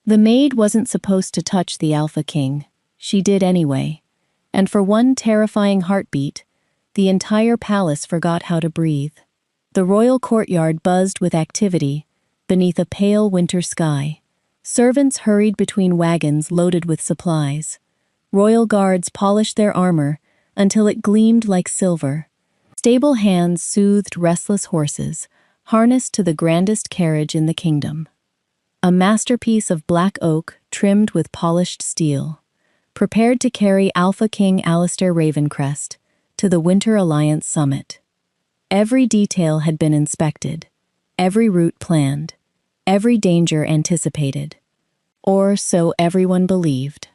The maid wasn't supposed to touch the Alpha King. She did anyway. And for one terrifying heartbeat, the entire palace forgot how to breathe. The royal courtyard buzzed with activity beneath a pale winter sky. Servants hurried between wagons loaded with supplies. Royal guards polished their armor until it gleamed like silver. Stable hands soothed restless horses, harnessed to the grandest carriage in the kingdom. A masterpiece of black oak trimmed with polished steel, prepared to carry Alpha King Alistair Ravencrest to the Winter Alliance summit. Every detail had been inspected, every route planned, every danger anticipated. Or so everyone believed.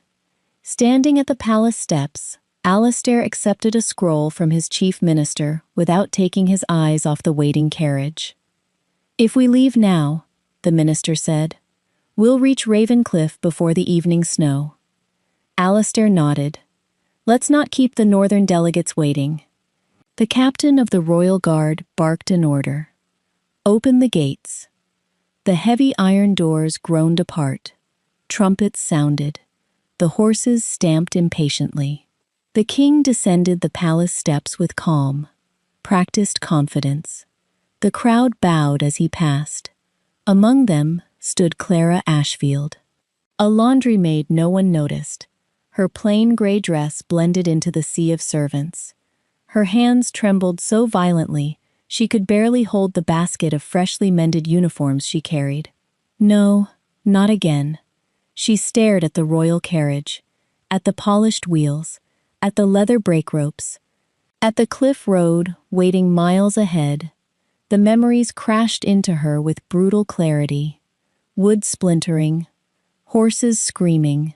Standing at the palace steps, Alistair accepted a scroll from his chief minister without taking his eyes off the waiting carriage. "If we leave now," the minister said, "we'll reach Ravencliff before the evening snow." Alistair nodded. "Let's not keep the northern delegates waiting." The captain of the royal guard barked an order. "Open the gates." The heavy iron doors groaned apart. Trumpets sounded. The horses stamped impatiently. The king descended the palace steps with calm, practiced confidence. The crowd bowed as he passed. Among them stood Clara Ashfield, a laundry maid no one noticed. Her plain gray dress blended into the sea of servants. Her hands trembled so violently she could barely hold the basket of freshly mended uniforms she carried. No, not again. She stared at the royal carriage, at the polished wheels, at the leather brake ropes, at the cliff road waiting miles ahead. The memories crashed into her with brutal clarity. Wood splintering, horses screaming,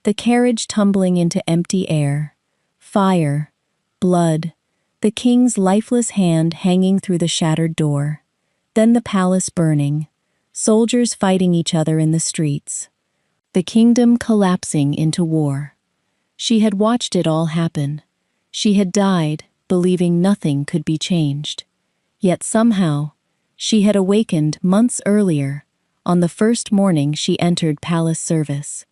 the carriage tumbling into empty air, fire, blood, the king's lifeless hand hanging through the shattered door. Then the palace burning, soldiers fighting each other in the streets. The kingdom collapsing into war. She had watched it all happen. She had died, believing nothing could be changed. Yet somehow, she had awakened months earlier, on the first morning she entered palace service,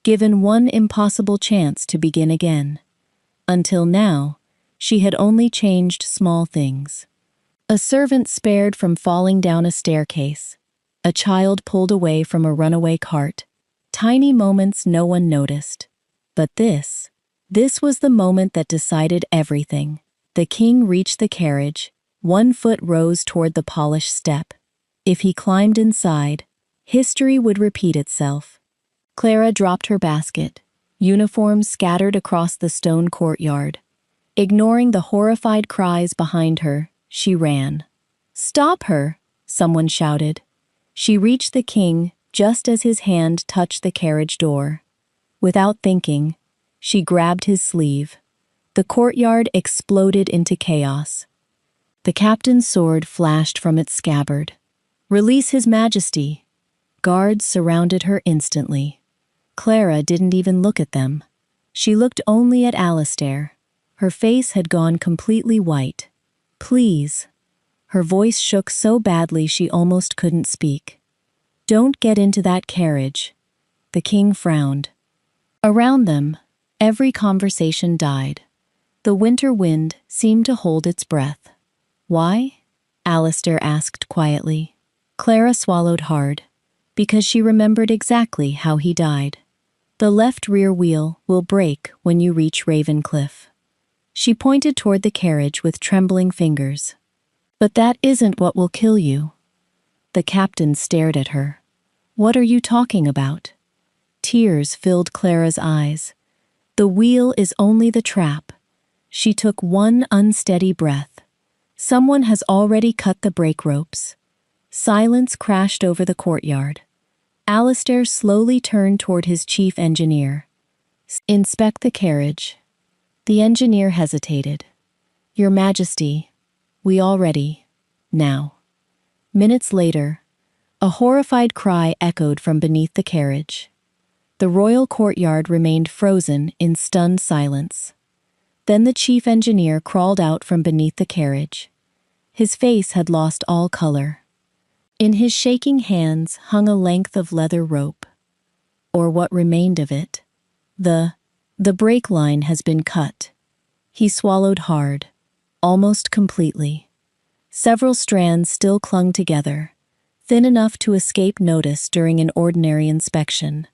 given one impossible chance to begin again. Until now, she had only changed small things. A servant spared from falling down a staircase. A child pulled away from a runaway cart. Tiny moments no one noticed. But this was the moment that decided everything. The king reached the carriage. One foot rose toward the polished step. If he climbed inside, history would repeat itself. Clara dropped her basket. Uniforms scattered across the stone courtyard. Ignoring the horrified cries behind her, she ran. "Stop her!" someone shouted. She reached the king just as his hand touched the carriage door. Without thinking, she grabbed his sleeve. The courtyard exploded into chaos. The captain's sword flashed from its scabbard. "Release His Majesty!" Guards surrounded her instantly. Clara didn't even look at them. She looked only at Alistair. Her face had gone completely white. "Please." Her voice shook so badly she almost couldn't speak. "Don't get into that carriage." The king frowned. Around them, every conversation died. The winter wind seemed to hold its breath. "Why?" Alistair asked quietly. Clara swallowed hard, because she remembered exactly how he died. "The left rear wheel will break when you reach Ravencliff." She pointed toward the carriage with trembling fingers. "But that isn't what will kill you." The captain stared at her. "What are you talking about?" Tears filled Clara's eyes. "The wheel is only the trap." She took one unsteady breath. "Someone has already cut the brake ropes." Silence crashed over the courtyard. Alistair slowly turned toward his chief engineer. "Inspect the carriage." The engineer hesitated. "Your Majesty, we all ready. Now." Minutes later, a horrified cry echoed from beneath the carriage. The royal courtyard remained frozen in stunned silence. Then the chief engineer crawled out from beneath the carriage. His face had lost all color. In his shaking hands hung a length of leather rope. or what remained of it. The brake line has been cut. He swallowed hard, almost completely. Several strands still clung together, thin enough to escape notice during an ordinary inspection.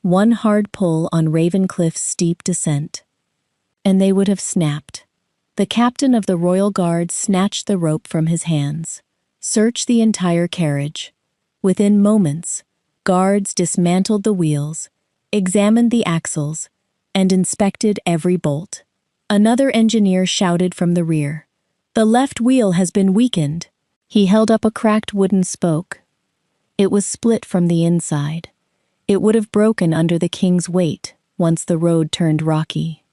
One hard pull on Ravencliff's steep descent, and they would have snapped. The captain of the Royal Guard snatched the rope from his hands. Searched the entire carriage. Within moments, guards dismantled the wheels, examined the axles, and inspected every bolt. Another engineer shouted from the rear, "The left wheel has been weakened." He held up a cracked wooden spoke. It was split from the inside. It would have broken under the king's weight once the road turned rocky.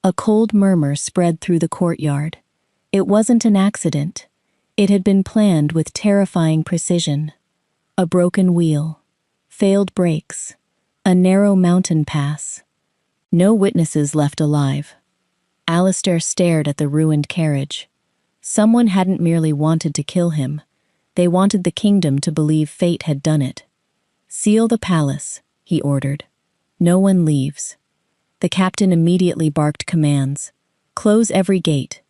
A cold murmur spread through the courtyard. It wasn't an accident. It had been planned with terrifying precision. A broken wheel, failed brakes, a narrow mountain pass. No witnesses left alive. Alistair stared at the ruined carriage. Someone hadn't merely wanted to kill him. They wanted the kingdom to believe fate had done it. "Seal the palace," he ordered. "No one leaves." The captain immediately barked commands. "Close every gate.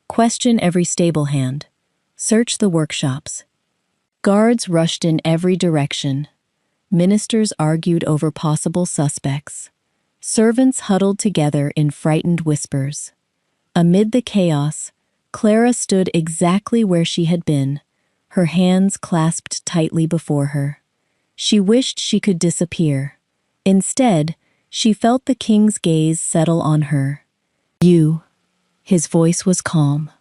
Question every stable hand. Search the workshops." Guards rushed in every direction. Ministers argued over possible suspects. Servants huddled together in frightened whispers. Amid the chaos, Clara stood exactly where she had been, her hands clasped tightly before her. She wished she could disappear. Instead, she felt the king's gaze settle on her. "You." His voice was calm.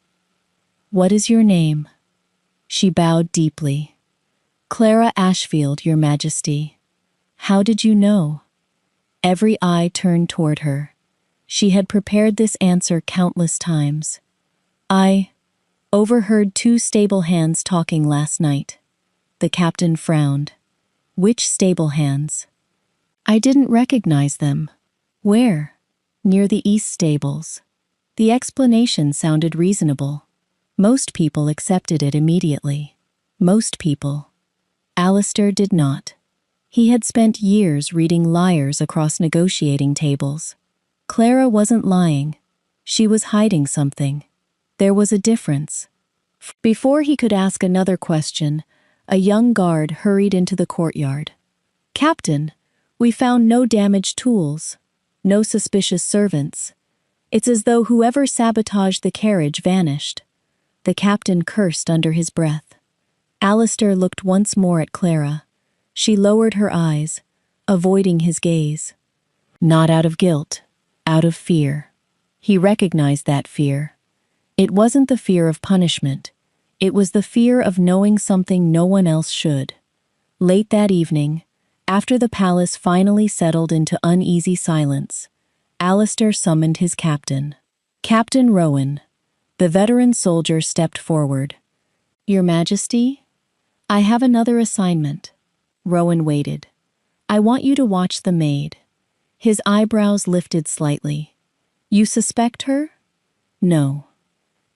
"What is your name?" She bowed deeply. "Clara Ashfield, Your Majesty." "How did you know?" Every eye turned toward her. She had prepared this answer countless times. "I overheard 2 stable hands talking last night." The captain frowned. "Which stable hands?" "I didn't recognize them." "Where?" "Near the east stables." The explanation sounded reasonable. Most people accepted it immediately. Most people. Alistair did not. He had spent years reading liars across negotiating tables. Clara wasn't lying. She was hiding something. There was a difference. Before he could ask another question, a young guard hurried into the courtyard. "Captain, we found no damaged tools, no suspicious servants. It's as though whoever sabotaged the carriage vanished." The captain cursed under his breath. Alistair looked once more at Clara. She lowered her eyes, avoiding his gaze. Not out of guilt, out of fear. He recognized that fear. It wasn't the fear of punishment. It was the fear of knowing something no one else should. Late that evening, after the palace finally settled into uneasy silence, Alistair summoned his captain. Captain Rowan. The veteran soldier stepped forward. "Your Majesty, I have another assignment." Rowan waited. "I want you to watch the maid." His eyebrows lifted slightly. "You suspect her?" "No."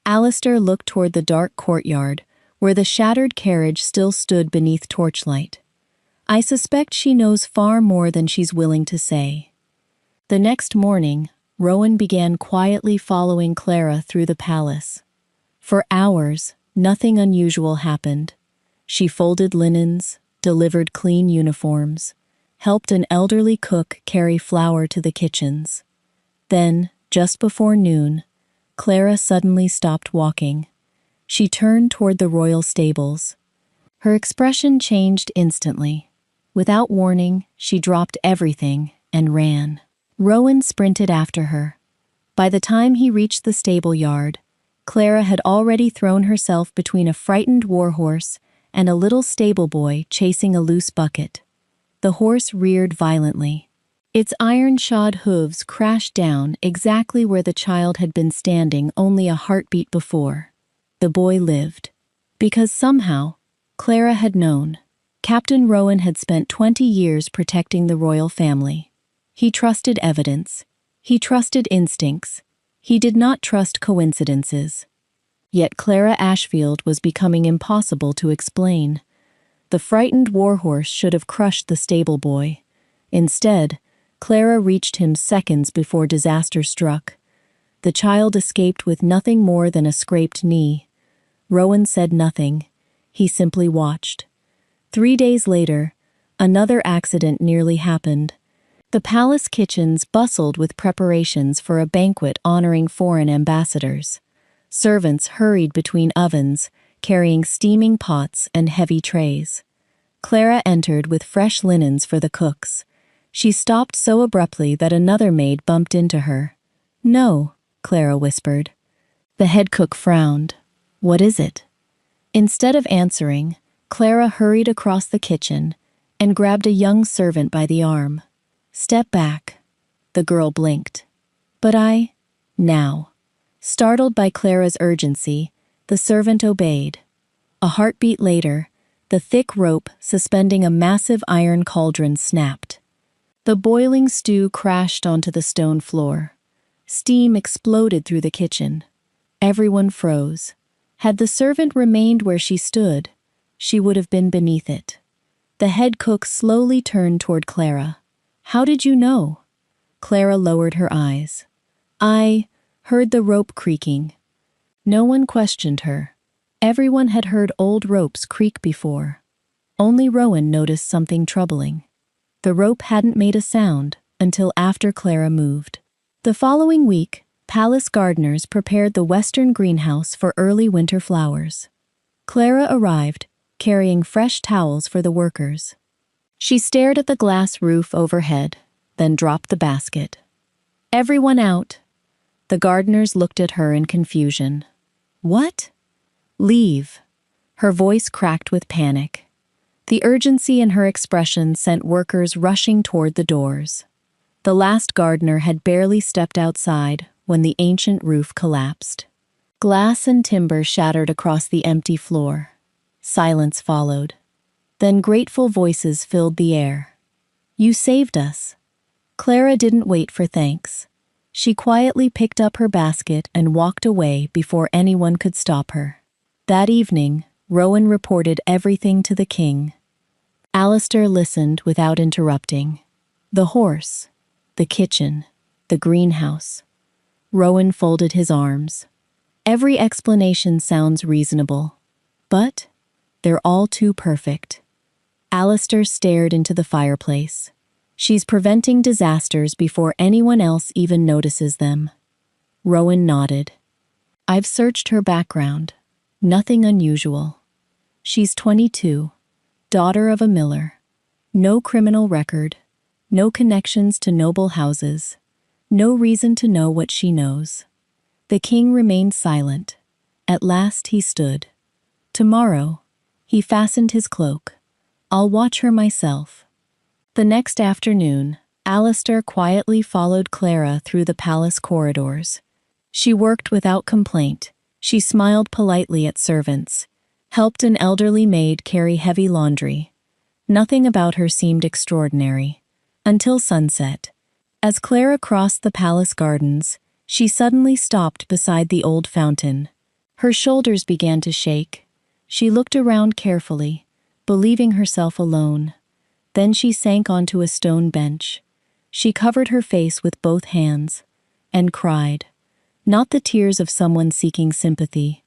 Alistair looked toward the dark courtyard, where the shattered carriage still stood beneath torchlight. "I suspect she knows far more than she's willing to say." The next morning, Rowan began quietly following Clara through the palace. For hours, nothing unusual happened. She folded linens, delivered clean uniforms, helped an elderly cook carry flour to the kitchens. Then, just before noon, Clara suddenly stopped walking. She turned toward the royal stables. Her expression changed instantly. Without warning, she dropped everything and ran. Rowan sprinted after her. By the time he reached the stable yard, Clara had already thrown herself between a frightened warhorse and a little stable boy chasing a loose bucket. The horse reared violently. Its iron-shod hooves crashed down exactly where the child had been standing only a heartbeat before. The boy lived. Because somehow, Clara had known. Captain Rowan had spent 20 years protecting the royal family. He trusted evidence. He trusted instincts. He did not trust coincidences. Yet Clara Ashfield was becoming impossible to explain. The frightened warhorse should have crushed the stable boy. Instead, Clara reached him seconds before disaster struck. The child escaped with nothing more than a scraped knee. Rowan said nothing. He simply watched. 3 days later, another accident nearly happened. The palace kitchens bustled with preparations for a banquet honoring foreign ambassadors. Servants hurried between ovens, carrying steaming pots and heavy trays. Clara entered with fresh linens for the cooks. She stopped so abruptly that another maid bumped into her. "No," Clara whispered. The head cook frowned. "What is it?" Instead of answering, Clara hurried across the kitchen and grabbed a young servant by the arm. "Step back." The girl blinked. "But Now." Startled by Clara's urgency, the servant obeyed. A heartbeat later, the thick rope suspending a massive iron cauldron snapped. The boiling stew crashed onto the stone floor. Steam exploded through the kitchen. Everyone froze. Had the servant remained where she stood, she would have been beneath it. The head cook slowly turned toward Clara. "How did you know?" Clara lowered her eyes. "I heard the rope creaking." No one questioned her. Everyone had heard old ropes creak before. Only Rowan noticed something troubling. The rope hadn't made a sound until after Clara moved. The following week, palace gardeners prepared the western greenhouse for early winter flowers. Clara arrived, carrying fresh towels for the workers. She stared at the glass roof overhead, then dropped the basket. "Everyone out." The gardeners looked at her in confusion. "What?" "Leave." Her voice cracked with panic. The urgency in her expression sent workers rushing toward the doors. The last gardener had barely stepped outside when the ancient roof collapsed. Glass and timber shattered across the empty floor. Silence followed. Then grateful voices filled the air. "You saved us." Clara didn't wait for thanks. She quietly picked up her basket and walked away before anyone could stop her. That evening, Rowan reported everything to the king. Alistair listened without interrupting. The horse, the kitchen, the greenhouse. Rowan folded his arms. Every explanation sounds reasonable, but they're all too perfect. Alistair stared into the fireplace. She's preventing disasters before anyone else even notices them. Rowan nodded. I've searched her background. Nothing unusual. She's 22, daughter of a miller. No criminal record, no connections to noble houses, no reason to know what she knows. The king remained silent. At last he stood. "Tomorrow," he fastened his cloak. "I'll watch her myself." The next afternoon, Alistair quietly followed Clara through the palace corridors. She worked without complaint. She smiled politely at servants, helped an elderly maid carry heavy laundry. Nothing about her seemed extraordinary. Until sunset. As Clara crossed the palace gardens, she suddenly stopped beside the old fountain. Her shoulders began to shake. She looked around carefully, believing herself alone. Then she sank onto a stone bench. She covered her face with both hands and cried. Not the tears of someone seeking sympathy.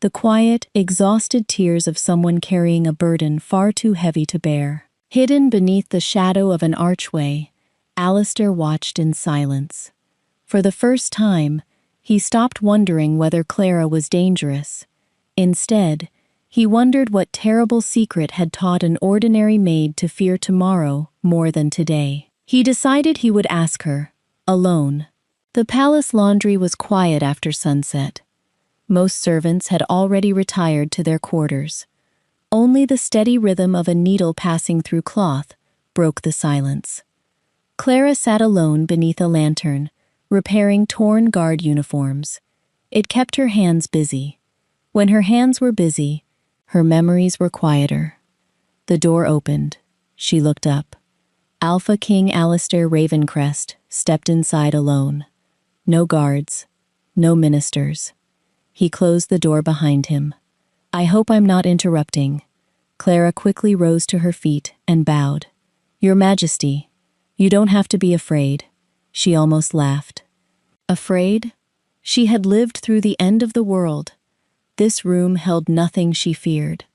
The quiet, exhausted tears of someone carrying a burden far too heavy to bear. Hidden beneath the shadow of an archway, Alistair watched in silence. For the first time, he stopped wondering whether Clara was dangerous. Instead, he wondered what terrible secret had taught an ordinary maid to fear tomorrow more than today. He decided he would ask her, alone. The palace laundry was quiet after sunset. Most servants had already retired to their quarters. Only the steady rhythm of a needle passing through cloth broke the silence. Clara sat alone beneath a lantern, repairing torn guard uniforms. It kept her hands busy. When her hands were busy, her memories were quieter. The door opened. She looked up. Alpha King Alistair Ravencrest stepped inside alone. No guards, no ministers. He closed the door behind him. "I hope I'm not interrupting." Clara quickly rose to her feet and bowed. "Your Majesty." You don't have to be afraid. She almost laughed. Afraid? She had lived through the end of the world. This room held nothing she feared.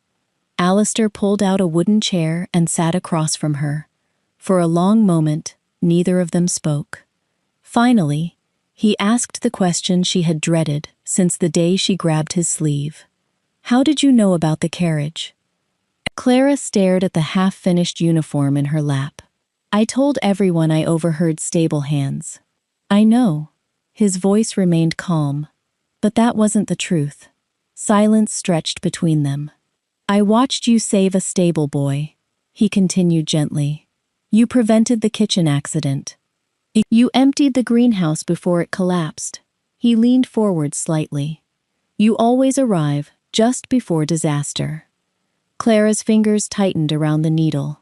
Alistair pulled out a wooden chair and sat across from her. For a long moment, neither of them spoke. Finally, he asked the question she had dreaded since the day she grabbed his sleeve. How did you know about the carriage? Clara stared at the half-finished uniform in her lap. I told everyone I overheard stable hands. I know. His voice remained calm. But that wasn't the truth. Silence stretched between them. I watched you save a stable boy, he continued gently. You prevented the kitchen accident. You emptied the greenhouse before it collapsed. He leaned forward slightly. You always arrive just before disaster. Clara's fingers tightened around the needle.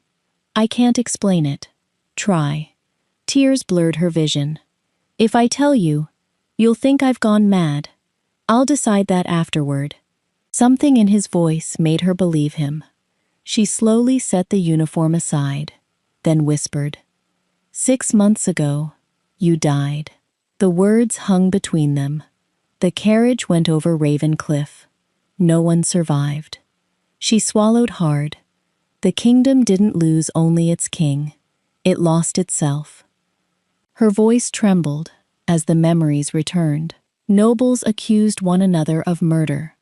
I can't explain it. Try. Tears blurred her vision. If I tell you, you'll think I've gone mad. I'll decide that afterward. Something in his voice made her believe him. She slowly set the uniform aside, then whispered, 6 months ago, you died. The words hung between them. The carriage went over Raven Cliff. No one survived. She swallowed hard. The kingdom didn't lose only its king. It lost itself. Her voice trembled as the memories returned. Nobles accused one another of murder.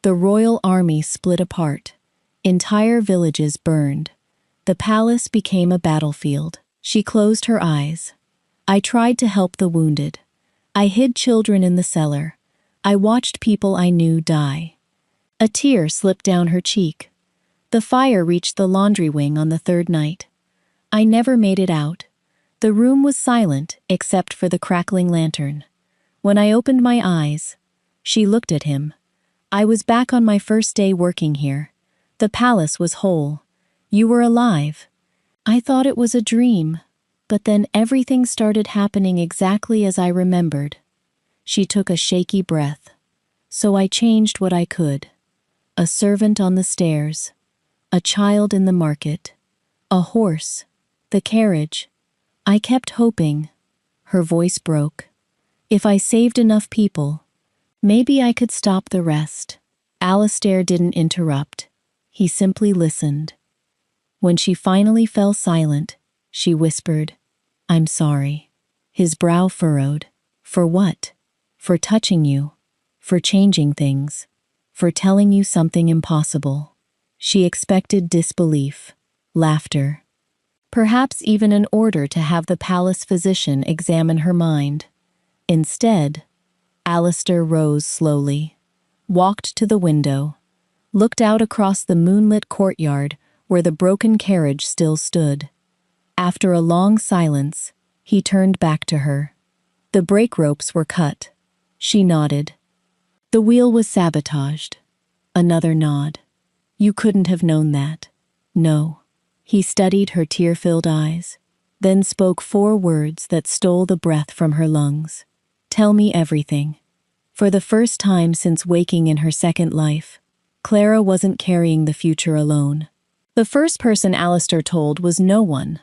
The royal army split apart. Entire villages burned. The palace became a battlefield. She closed her eyes. I tried to help the wounded. I hid children in the cellar. I watched people I knew die. A tear slipped down her cheek. The fire reached the laundry wing on the 3rd night. I never made it out. The room was silent except for the crackling lantern. When I opened my eyes, she looked at him. I was back on my first day working here. The palace was whole. You were alive. I thought it was a dream, but then everything started happening exactly as I remembered. She took a shaky breath. So I changed what I could. A servant on the stairs. A child in the market. A horse. The carriage. I kept hoping. Her voice broke. If I saved enough people, maybe I could stop the rest. Alistair didn't interrupt. He simply listened. When she finally fell silent, she whispered, I'm sorry. His brow furrowed. For what? For touching you. For changing things. For telling you something impossible. She expected disbelief, laughter, perhaps even an order to have the palace physician examine her mind. Instead, Alistair rose slowly, walked to the window, looked out across the moonlit courtyard where the broken carriage still stood. After a long silence, he turned back to her. The brake ropes were cut. She nodded. The wheel was sabotaged. Another nod. You couldn't have known that. No. He studied her tear-filled eyes, then spoke 4 words that stole the breath from her lungs. Tell me everything. For the first time since waking in her second life, Clara wasn't carrying the future alone. The first person Alistair told was no one.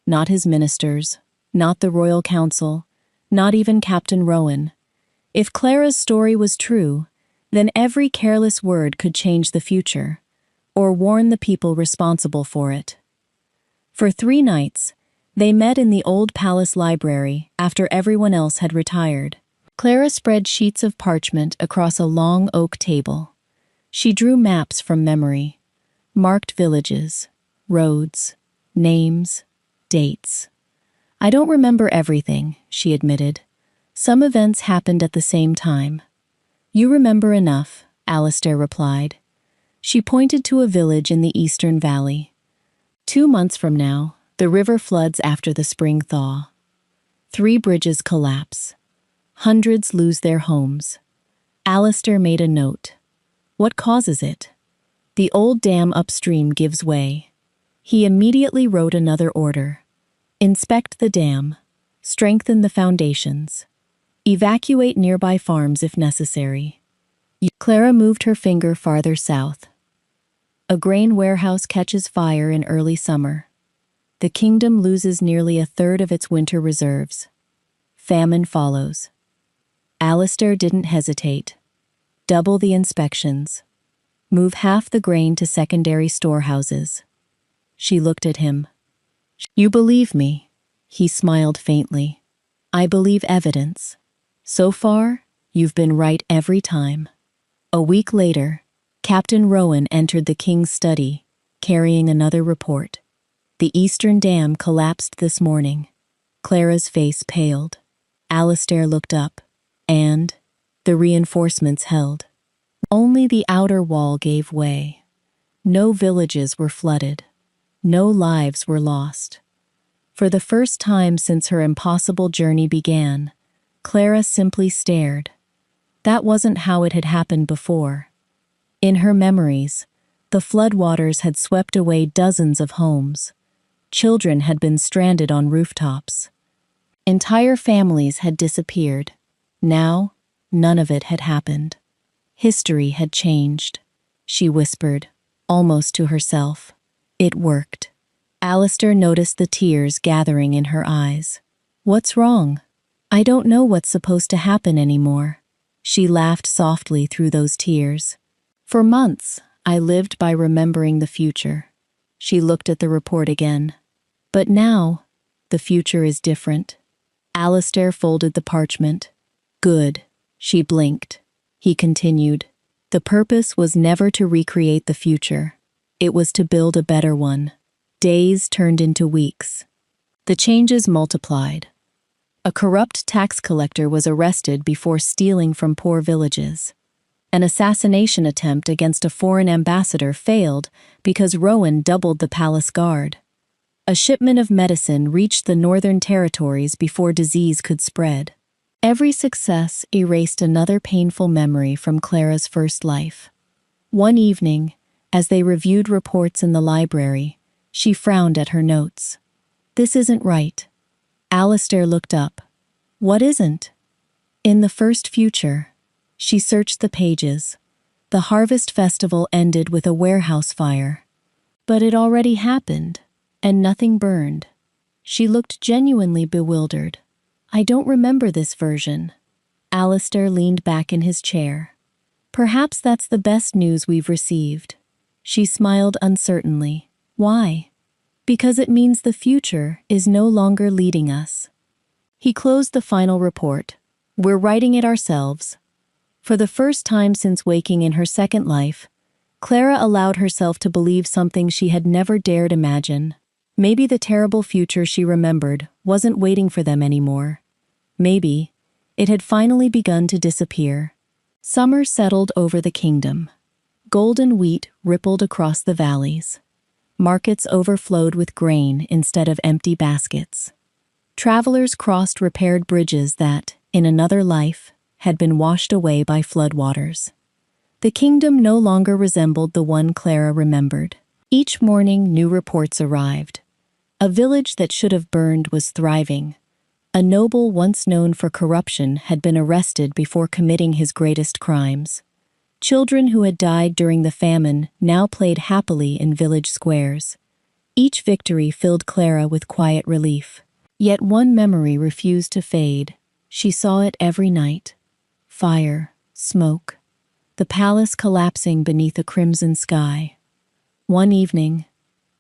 Not his ministers, not the royal council, not even Captain Rowan. If Clara's story was true, then every careless word could change the future, or warn the people responsible for it. For 3 nights, they met in the old palace library after everyone else had retired. Clara spread sheets of parchment across a long oak table. She drew maps from memory, marked villages, roads, names, dates. I don't remember everything, she admitted. Some events happened at the same time. You remember enough, Alistair replied. She pointed to a village in the eastern valley. 2 months from now, the river floods after the spring thaw. 3 bridges collapse. Hundreds lose their homes. Alistair made a note. What causes it? The old dam upstream gives way. He immediately wrote another order. Inspect the dam. Strengthen the foundations. Evacuate nearby farms if necessary. Clara moved her finger farther south. A grain warehouse catches fire in early summer. The kingdom loses nearly a third of its winter reserves. Famine follows. Alistair didn't hesitate. Double the inspections. Move half the grain to secondary storehouses. She looked at him. You believe me? He smiled faintly. I believe evidence. So far, you've been right every time. A week later, Captain Rowan entered the king's study, carrying another report. The eastern dam collapsed this morning. Clara's face paled. Alistair looked up, and the reinforcements held. Only the outer wall gave way. No villages were flooded. No lives were lost. For the first time since her impossible journey began, Clara simply stared. That wasn't how it had happened before. In her memories, the floodwaters had swept away dozens of homes. Children had been stranded on rooftops. Entire families had disappeared. Now, none of it had happened. History had changed. She whispered, almost to herself. It worked. Alistair noticed the tears gathering in her eyes. What's wrong? I don't know what's supposed to happen anymore. She laughed softly through those tears. For months, I lived by remembering the future. She looked at the report again. But now, the future is different. Alistair folded the parchment. Good. She blinked. He continued. The purpose was never to recreate the future. It was to build a better one. Days turned into weeks. The changes multiplied. A corrupt tax collector was arrested before stealing from poor villages. An assassination attempt against a foreign ambassador failed because Rowan doubled the palace guard. A shipment of medicine reached the northern territories before disease could spread. Every success erased another painful memory from Clara's first life. One evening, as they reviewed reports in the library, she frowned at her notes. This isn't right. Alistair looked up. What isn't? In the first future, she searched the pages. The harvest festival ended with a warehouse fire. But it already happened, and nothing burned. She looked genuinely bewildered. I don't remember this version. Alistair leaned back in his chair. Perhaps that's the best news we've received. She smiled uncertainly. Why? Because it means the future is no longer leading us. He closed the final report. We're writing it ourselves. For the first time since waking in her second life, Clara allowed herself to believe something she had never dared imagine. Maybe the terrible future she remembered wasn't waiting for them anymore. Maybe it had finally begun to disappear. Summer settled over the kingdom. Golden wheat rippled across the valleys. Markets overflowed with grain instead of empty baskets. Travelers crossed repaired bridges that, in another life, had been washed away by floodwaters. The kingdom no longer resembled the one Clara remembered. Each morning, new reports arrived. A village that should have burned was thriving. A noble once known for corruption had been arrested before committing his greatest crimes. Children who had died during the famine now played happily in village squares. Each victory filled Clara with quiet relief. Yet one memory refused to fade. She saw it every night. Fire, smoke, the palace collapsing beneath a crimson sky. One evening,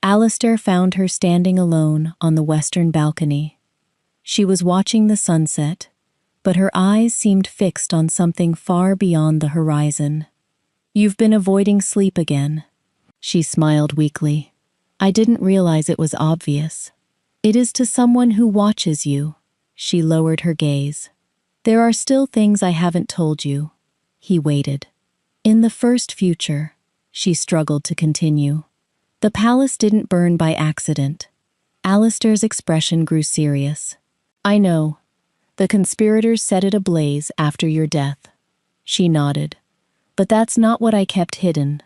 Alistair found her standing alone on the western balcony. She was watching the sunset, but her eyes seemed fixed on something far beyond the horizon. You've been avoiding sleep again. She smiled weakly. I didn't realize it was obvious. It is to someone who watches you. She lowered her gaze. There are still things I haven't told you. He waited. In the first future, she struggled to continue. The palace didn't burn by accident. Alistair's expression grew serious. I know. The conspirators set it ablaze after your death. She nodded. But that's not what I kept hidden.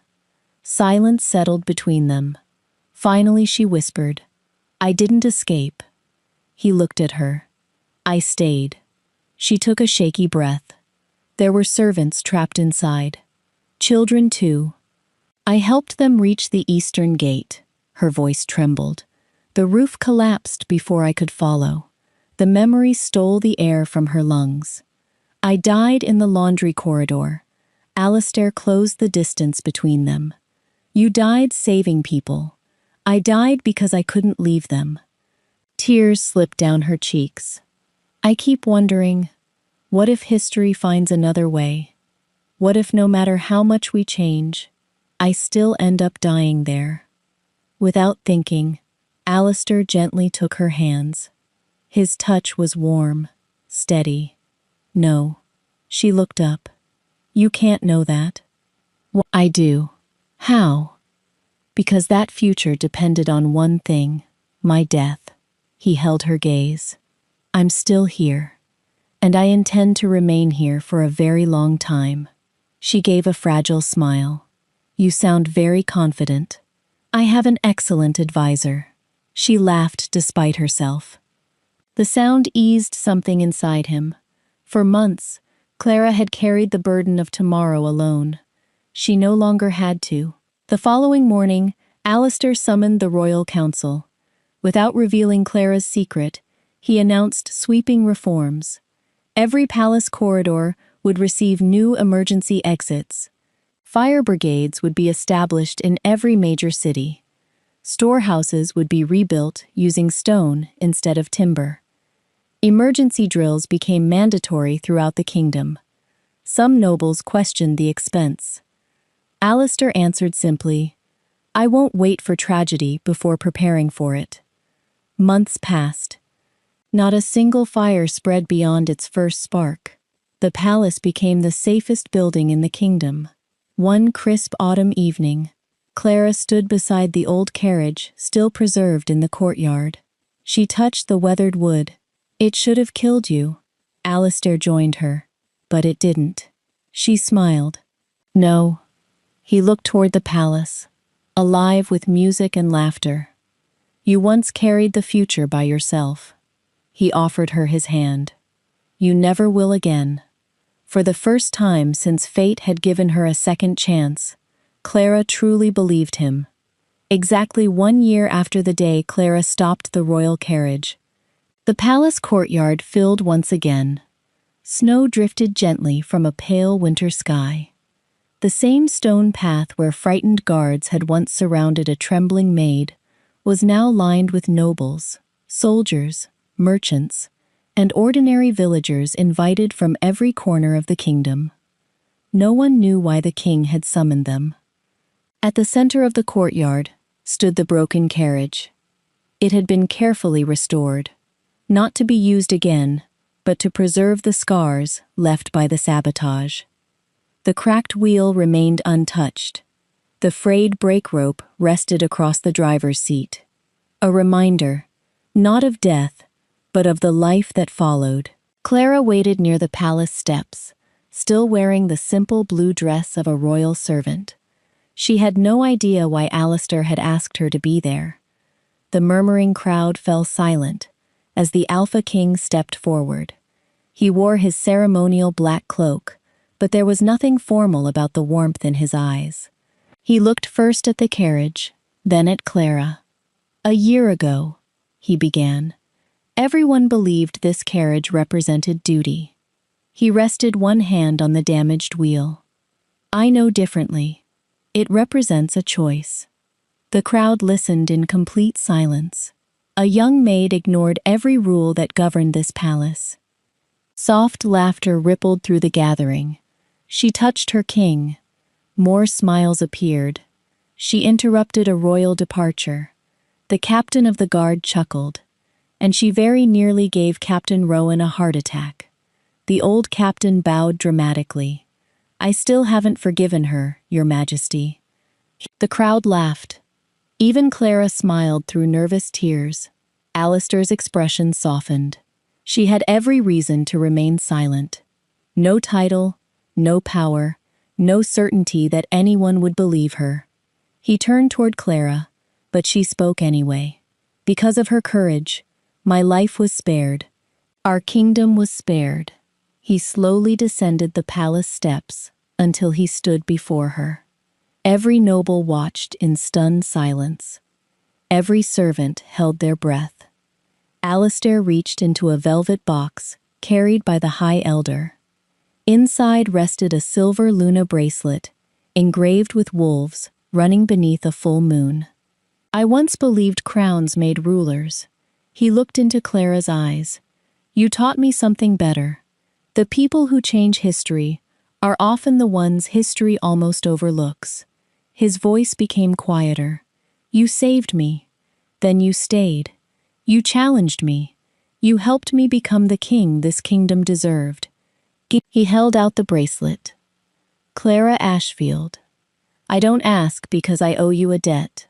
Silence settled between them. Finally she whispered, I didn't escape. He looked at her. I stayed. She took a shaky breath. There were servants trapped inside. Children too. I helped them reach the eastern gate. Her voice trembled. The roof collapsed before I could follow. The memory stole the air from her lungs. I died in the laundry corridor. Alistair closed the distance between them. You died saving people. I died because I couldn't leave them. Tears slipped down her cheeks. I keep wondering, what if history finds another way? What if no matter how much we change, I still end up dying there? Without thinking, Alistair gently took her hands. His touch was warm, steady. No. She looked up. You can't know that. I do. How? Because that future depended on one thing, my death. He held her gaze. I'm still here, and I intend to remain here for a very long time. She gave a fragile smile. You sound very confident. I have an excellent advisor. She laughed despite herself. The sound eased something inside him. For months, Clara had carried the burden of tomorrow alone. She no longer had to. The following morning, Alistair summoned the Royal Council. Without revealing Clara's secret, he announced sweeping reforms. Every palace corridor would receive new emergency exits. Fire brigades would be established in every major city. Storehouses would be rebuilt using stone instead of timber. Emergency drills became mandatory throughout the kingdom. Some nobles questioned the expense. Alistair answered simply, I won't wait for tragedy before preparing for it. Months passed. Not a single fire spread beyond its first spark. The palace became the safest building in the kingdom. One crisp autumn evening, Clara stood beside the old carriage still preserved in the courtyard. She touched the weathered wood. It should have killed you. Alistair joined her, but it didn't. She smiled. No. He looked toward the palace, alive with music and laughter. You once carried the future by yourself. He offered her his hand. You never will again. For the first time since fate had given her a second chance, Clara truly believed him. Exactly 1 year after the day Clara stopped the royal carriage, the palace courtyard filled once again. Snow drifted gently from a pale winter sky. The same stone path where frightened guards had once surrounded a trembling maid was now lined with nobles, soldiers, merchants, and ordinary villagers invited from every corner of the kingdom. No one knew why the king had summoned them. At the center of the courtyard stood the broken carriage. It had been carefully restored, not to be used again, but to preserve the scars left by the sabotage. The cracked wheel remained untouched. The frayed brake rope rested across the driver's seat. A reminder, not of death, but of the life that followed. Clara waited near the palace steps, still wearing the simple blue dress of a royal servant. She had no idea why Alistair had asked her to be there. The murmuring crowd fell silent as the Alpha King stepped forward. He wore his ceremonial black cloak, but there was nothing formal about the warmth in his eyes. He looked first at the carriage, then at Clara. "A year ago," he began, "everyone believed this carriage represented duty." He rested one hand on the damaged wheel. "I know differently. It represents a choice." The crowd listened in complete silence. A young maid ignored every rule that governed this palace. Soft laughter rippled through the gathering. She touched her king. More smiles appeared. She interrupted a royal departure. The captain of the guard chuckled, and she very nearly gave Captain Rowan a heart attack. The old captain bowed dramatically. "I still haven't forgiven her, Your Majesty." The crowd laughed. Even Clara smiled through nervous tears. Alistair's expression softened. She had every reason to remain silent. No title, no power, no certainty that anyone would believe her. He turned toward Clara, but she spoke anyway. "Because of her courage, my life was spared. Our kingdom was spared." He slowly descended the palace steps until he stood before her. Every noble watched in stunned silence. Every servant held their breath. Alistair reached into a velvet box, carried by the High Elder. Inside rested a silver Luna bracelet, engraved with wolves, running beneath a full moon. "I once believed crowns made rulers." He looked into Clara's eyes. "You taught me something better. The people who change history are often the ones history almost overlooks." His voice became quieter. "You saved me. Then you stayed. You challenged me. You helped me become the king this kingdom deserved." He held out the bracelet. "Clara Ashfield, I don't ask because I owe you a debt.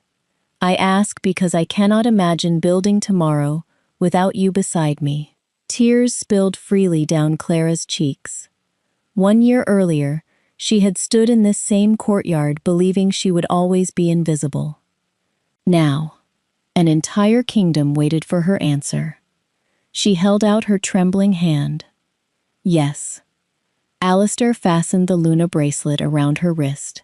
I ask because I cannot imagine building tomorrow without you beside me." Tears spilled freely down Clara's cheeks. 1 year earlier, she had stood in this same courtyard believing she would always be invisible. Now, an entire kingdom waited for her answer. She held out her trembling hand. Yes. Alistair fastened the Luna bracelet around her wrist.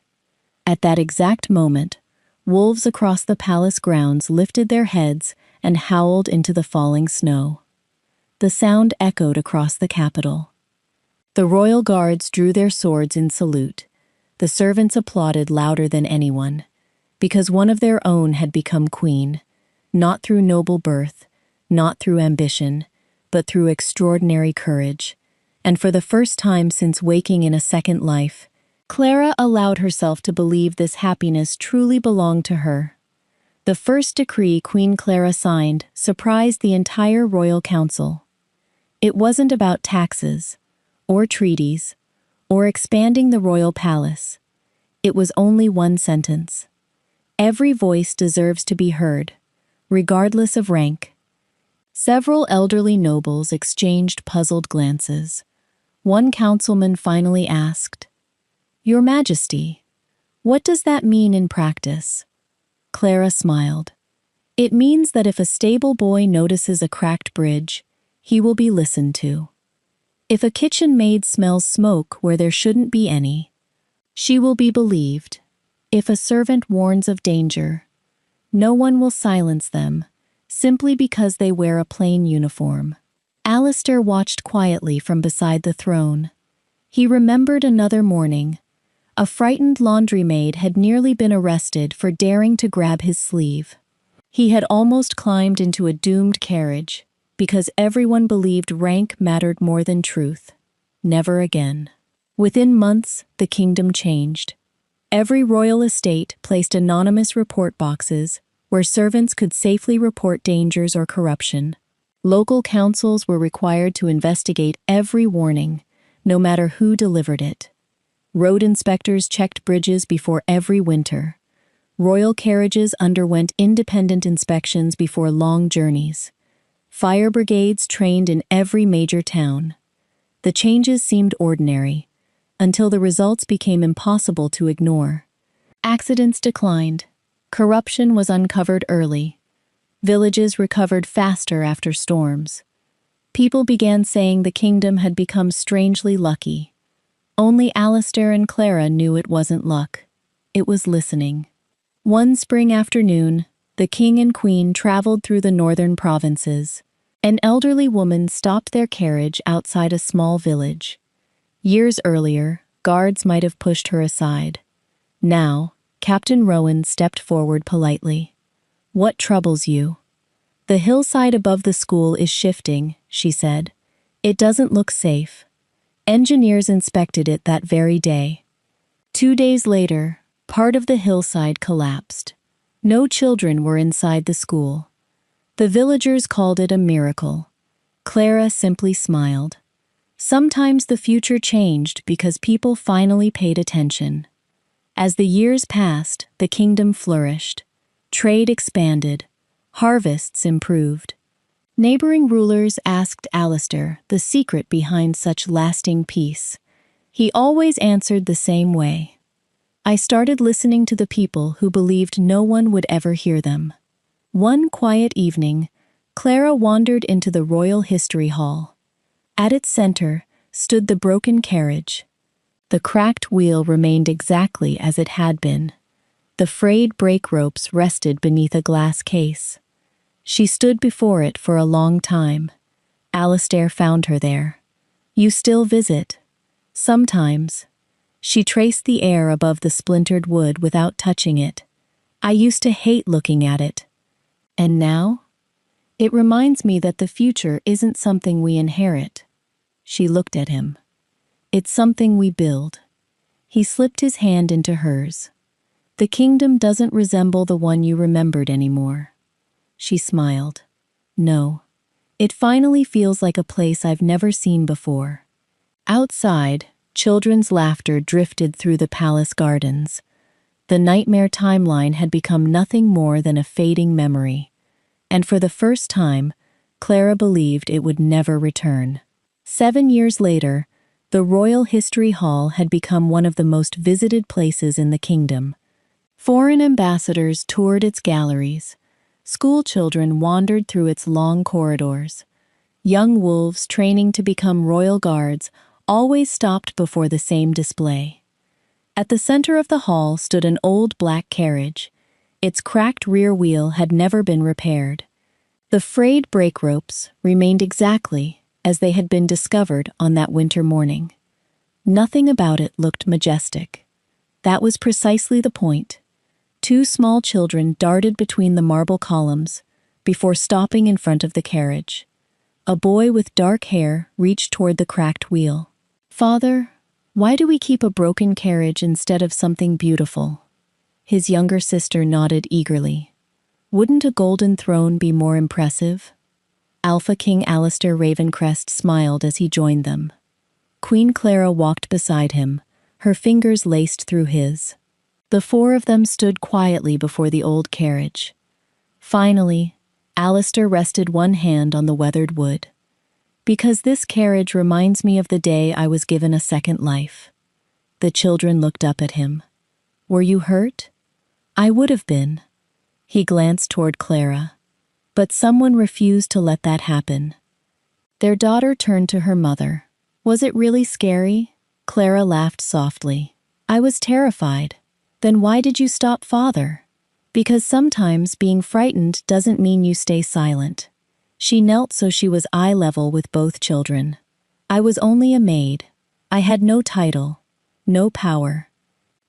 At that exact moment, wolves across the palace grounds lifted their heads and howled into the falling snow. The sound echoed across the capital. The royal guards drew their swords in salute. The servants applauded louder than anyone, because one of their own had become queen, not through noble birth, not through ambition, but through extraordinary courage. And for the first time since waking in a second life, Clara allowed herself to believe this happiness truly belonged to her. The first decree Queen Clara signed surprised the entire royal council. It wasn't about taxes, or treaties, or expanding the royal palace. It was only one sentence. Every voice deserves to be heard, regardless of rank. Several elderly nobles exchanged puzzled glances. One councilman finally asked, "Your Majesty, what does that mean in practice?" Clara smiled. "It means that if a stable boy notices a cracked bridge, he will be listened to. If a kitchen maid smells smoke where there shouldn't be any, she will be believed. If a servant warns of danger, no one will silence them, simply because they wear a plain uniform." Alistair watched quietly from beside the throne. He remembered another morning. A frightened laundry maid had nearly been arrested for daring to grab his sleeve. He had almost climbed into a doomed carriage, because everyone believed rank mattered more than truth. Never again. Within months, the kingdom changed. Every royal estate placed anonymous report boxes where servants could safely report dangers or corruption. Local councils were required to investigate every warning, no matter who delivered it. Road inspectors checked bridges before every winter. Royal carriages underwent independent inspections before long journeys. Fire brigades trained in every major town. The changes seemed ordinary, until the results became impossible to ignore. Accidents declined. Corruption was uncovered early. Villages recovered faster after storms. People began saying the kingdom had become strangely lucky. Only Alistair and Clara knew it wasn't luck. It was listening. One spring afternoon, the king and queen traveled through the northern provinces. An elderly woman stopped their carriage outside a small village. Years earlier, guards might have pushed her aside. Now, Captain Rowan stepped forward politely. "What troubles you?" "The hillside above the school is shifting," she said. "It doesn't look safe." Engineers inspected it that very day. 2 days later, part of the hillside collapsed. No children were inside the school. The villagers called it a miracle. Clara simply smiled. Sometimes the future changed because people finally paid attention. As the years passed, the kingdom flourished. Trade expanded. Harvests improved. Neighboring rulers asked Alistair the secret behind such lasting peace. He always answered the same way. "I started listening to the people who believed no one would ever hear them." One quiet evening, Clara wandered into the Royal History Hall. At its center stood the broken carriage. The cracked wheel remained exactly as it had been. The frayed brake ropes rested beneath a glass case. She stood before it for a long time. Alistair found her there. "You still visit?" "Sometimes." She traced the air above the splintered wood without touching it. "I used to hate looking at it. And now? It reminds me that the future isn't something we inherit." She looked at him. "It's something we build." He slipped his hand into hers. "The kingdom doesn't resemble the one you remembered anymore." She smiled. "No. It finally feels like a place I've never seen before." Outside, children's laughter drifted through the palace gardens. The nightmare timeline had become nothing more than a fading memory. And for the first time, Clara believed it would never return. 7 years later, the Royal History Hall had become one of the most visited places in the kingdom. Foreign ambassadors toured its galleries. School children wandered through its long corridors. Young wolves training to become royal guards always stopped before the same display. At the center of the hall stood an old black carriage. Its cracked rear wheel had never been repaired. The frayed brake ropes remained exactly as they had been discovered on that winter morning. Nothing about it looked majestic. That was precisely the point. 2 small children darted between the marble columns before stopping in front of the carriage. A boy with dark hair reached toward the cracked wheel. "Father, why do we keep a broken carriage instead of something beautiful?" His younger sister nodded eagerly. "Wouldn't a golden throne be more impressive?" Alpha King Alistair Ravencrest smiled as he joined them. Queen Clara walked beside him, her fingers laced through his. The 4 of them stood quietly before the old carriage. Finally, Alistair rested one hand on the weathered wood. "Because this carriage reminds me of the day I was given a second life." The children looked up at him. "Were you hurt?" "I would have been." He glanced toward Clara. But someone refused to let that happen. Their daughter turned to her mother. "Was it really scary?" Clara laughed softly. "I was terrified." "Then why did you stop Father?" "Because sometimes being frightened doesn't mean you stay silent." She knelt so she was eye level with both children. "I was only a maid. I had no title, no power.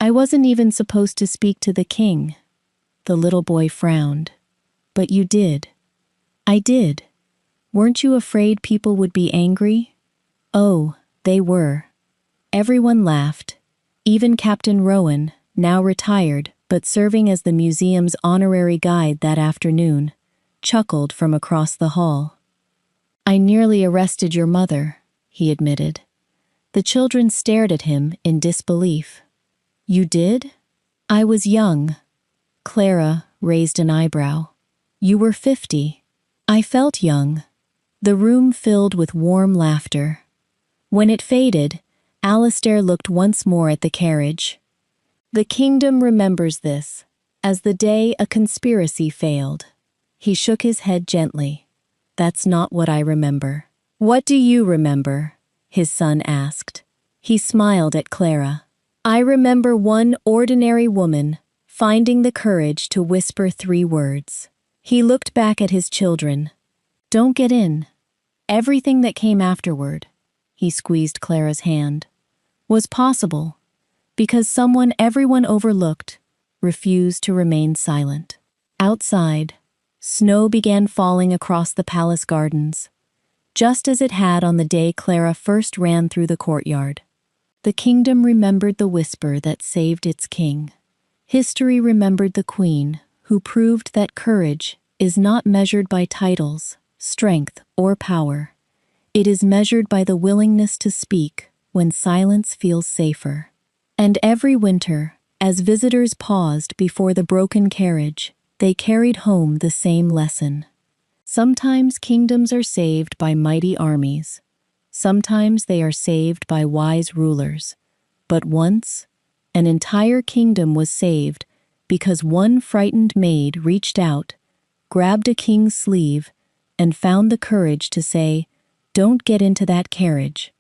I wasn't even supposed to speak to the king." The little boy frowned. "But you did." "I did." "Weren't you afraid people would be angry?" "Oh, they were." Everyone laughed. Even Captain Rowan, now retired but serving as the museum's honorary guide that afternoon, chuckled from across the hall. "I nearly arrested your mother," he admitted. The children stared at him in disbelief. "You did?" "I was young." Clara raised an eyebrow. "You were 50. I felt young." The room filled with warm laughter. When it faded, Alistair looked once more at the carriage. "The kingdom remembers this, as the day a conspiracy failed." He shook his head gently. "That's not what I remember." "What do you remember?" his son asked. He smiled at Clara. "I remember one ordinary woman finding the courage to whisper 3 words. He looked back at his children. "Don't get in." Everything that came afterward, he squeezed Clara's hand, was possible because someone everyone overlooked refused to remain silent. Outside, snow began falling across the palace gardens, just as it had on the day Clara first ran through the courtyard. The kingdom remembered the whisper that saved its king. History remembered the queen who proved that courage is not measured by titles, strength, or power. It is measured by the willingness to speak when silence feels safer. And every winter, as visitors paused before the broken carriage, they carried home the same lesson. Sometimes kingdoms are saved by mighty armies. Sometimes they are saved by wise rulers. But once, an entire kingdom was saved because one frightened maid reached out, grabbed a king's sleeve, and found the courage to say, "Don't get into that carriage."